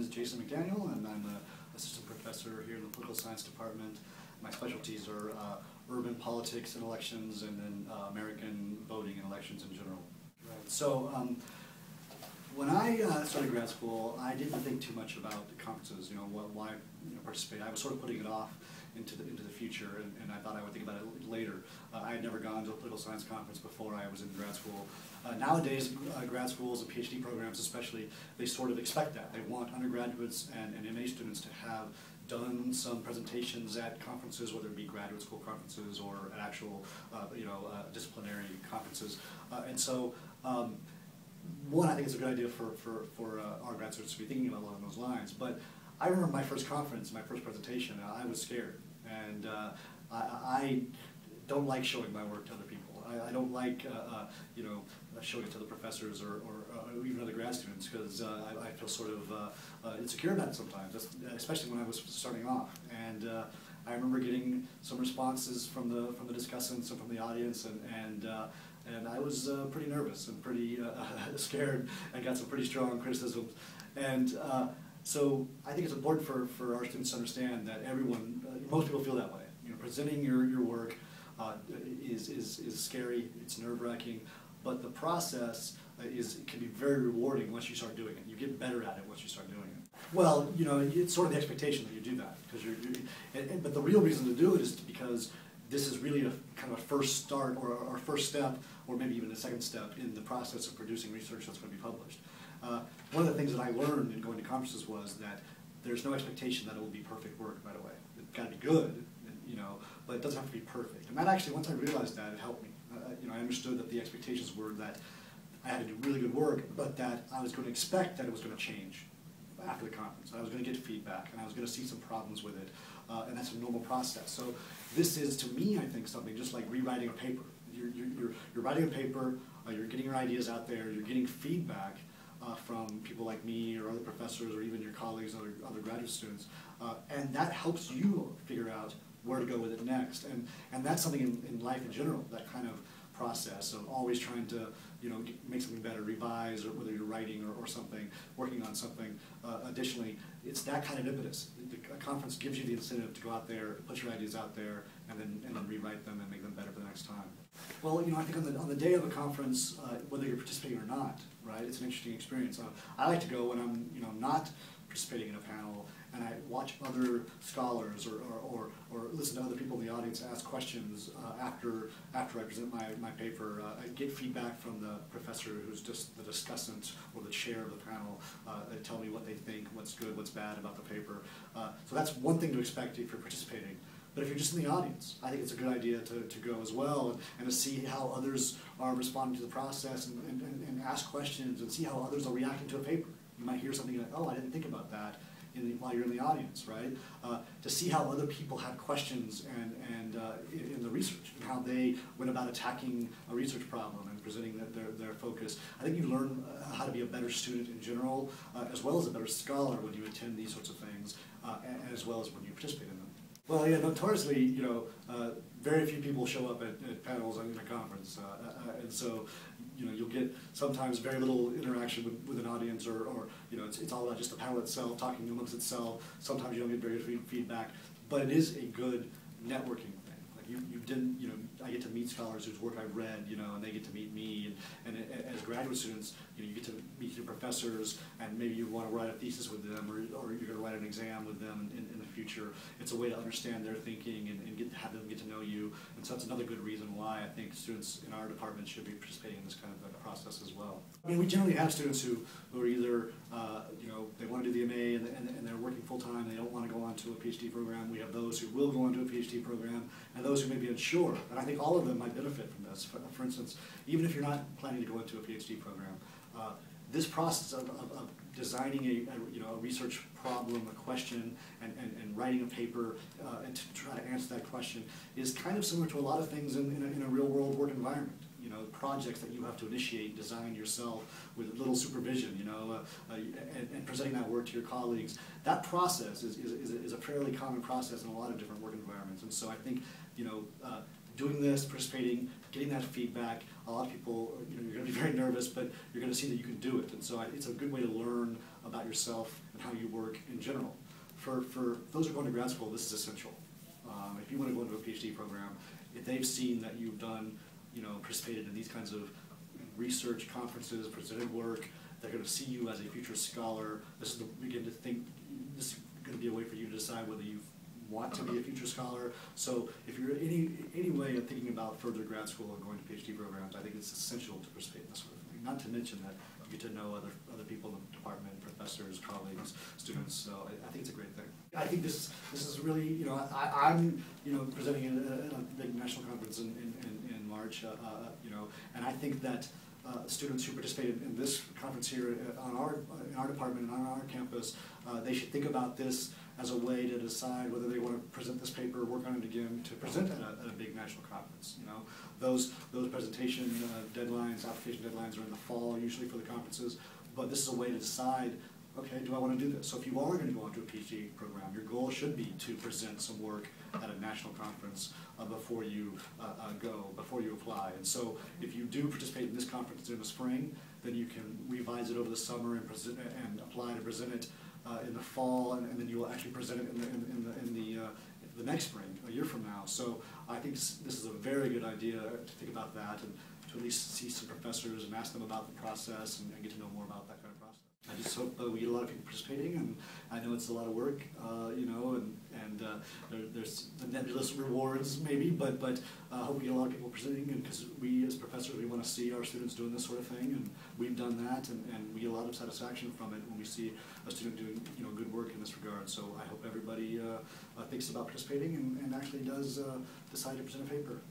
is Jason McDaniel, and I'm an assistant professor here in the political science department. My specialties are urban politics and elections, and then American voting and elections in general. Right. So when I started grad school, I didn't think too much about the conferences, why participate. I was sort of putting it off into the future, and I thought I would think about it later. I had never gone to a political science conference before I was in grad school. Nowadays, grad schools and PhD programs especially, they sort of expect that. They want undergraduates and MA students to have done some presentations at conferences, whether it be graduate school conferences or at actual disciplinary conferences. And so one, I think it's a good idea for our grad students to be thinking about along those lines. But I remember my first conference, my first presentation, I was scared. And I don't like showing my work to other people. I don't like showing it to the professors or even other grad students, because I feel sort of insecure about it sometimes, especially when I was starting off. And I remember getting some responses from the discussants and from the audience, and I was pretty nervous and pretty scared, and got some pretty strong criticisms. And so I think it's important for our students to understand that everyone, most people feel that way. Presenting your work is scary, it's nerve-wracking, but the process can be very rewarding once you start doing it. You get better at it once you start doing it. Well, it's sort of the expectation that you do that, because but the real reason to do it is because this is really a kind of a first start, or a first step, or maybe even a second step in the process of producing research that's going to be published. One of the things that I learned in going to conferences was that there's no expectation that it will be perfect work right away. It's got to be good, but it doesn't have to be perfect. And that actually, once I realized that, it helped me. I understood that the expectations were that I had to do really good work, but that I was going to expect that it was going to change after the conference. I was going to get feedback, and I was going to see some problems with it, and that's a normal process. So this is, to me, I think, something just like rewriting a paper. You're writing a paper, you're getting your ideas out there, you're getting feedback from people like me or other professors or even your colleagues, other graduate students, and that helps you figure out where to go with it next. And that's something in life in general, that kind of process of always trying to make something better, revise, or whether you're writing or something, working on something. Additionally, it's that kind of impetus. A conference gives you the incentive to go out there, put your ideas out there, and then rewrite them and make them better for the next time. Well, I think on the day of a conference, whether you're participating or not, right, it's an interesting experience. I like to go when I'm not participating in a panel, and I watch other scholars or listen to other people in the audience ask questions after I present my paper. I get feedback from the professor who's just the discussant or the chair of the panel. They tell me what they think, what's good, what's bad about the paper. So that's one thing to expect if you're participating. But if you're just in the audience, I think it's a good idea to go as well, and to see how others are responding to the process, and ask questions and see how others are reacting to a paper. You might hear something like, oh, I didn't think about that, while you're in the audience, right? To see how other people had questions and in the research, and how they went about attacking a research problem and presenting their focus. I think you learn how to be a better student in general, as well as a better scholar when you attend these sorts of things, as well as when you participate in them. Well, yeah, notoriously, very few people show up at panels in a conference, and so you'll get sometimes very little interaction with an audience, or it's all about just the panel itself, talking amongst itself. Sometimes you don't get very good feedback, but it is a good networking thing. Like I get to meet scholars whose work I've read, and they get to meet me, and as graduate students, you get to meet your professors, and maybe you want to write a thesis with them, or you're going to write an exam with them in the future. It's a way to understand their thinking and have them get to know you, and so that's another good reason why I think students in our department should be participating in this kind of a process as well. I mean, we generally have students who are either, they want to do the MA and they're working full-time, and they don't want to go on to a PhD program. We have those who will go on to a PhD program, and those who may be unsure. And I think all of them might benefit from this. For instance, even if you're not planning to go into a PhD program, this process of designing a research problem, a question, and writing a paper and to try to answer that question is kind of similar to a lot of things in a real-world work environment. Projects that you have to initiate, design yourself with little supervision, and presenting that work to your colleagues. That process is a fairly common process in a lot of different work environments. And so I think, doing this, participating, getting that feedback, a lot of people, you're going to be very nervous, but you're going to see that you can do it. And so it's a good way to learn about yourself and how you work in general. For those who are going to grad school, this is essential. If you want to go into a PhD program, if they've seen that you've done, participated in these kinds of research conferences, presented work, they're going to see you as a future scholar. This is begin to think, this is going to be a way for you to decide whether you want to be a future scholar. So if you're any way of thinking about further grad school or going to PhD programs, I think it's essential to participate in this sort of thing. Not to mention that you get to know other people in the department, professors, colleagues, students. So I think it's a great thing. I think this is really, I'm presenting at a big national conference in March, and I think that students who participated in this conference here in our department and on our campus, they should think about this as a way to decide whether they want to present this paper, work on it again, to present at a big national conference. Those presentation deadlines, application deadlines are in the fall usually for the conferences, but this is a way to decide, okay, do I want to do this? So if you are going to go on to a PhD program, your goal should be to present some work at a national conference before you before you apply. And so if you do participate in this conference in the spring, then you can revise it over the summer and apply to present it in the fall, and then you will actually present it in the next spring, a year from now. So I think this is a very good idea to think about that and to at least see some professors and ask them about the process and get to know more about that kind of process. I just hope we get a lot of people participating, and I know it's a lot of work, and there's the nebulous rewards maybe, but I hope we get a lot of people presenting, and because we as professors, we want to see our students doing this sort of thing, and we've done that, and we get a lot of satisfaction from it when we see a student doing good work in this regard. So I hope everybody thinks about participating and actually does decide to present a paper.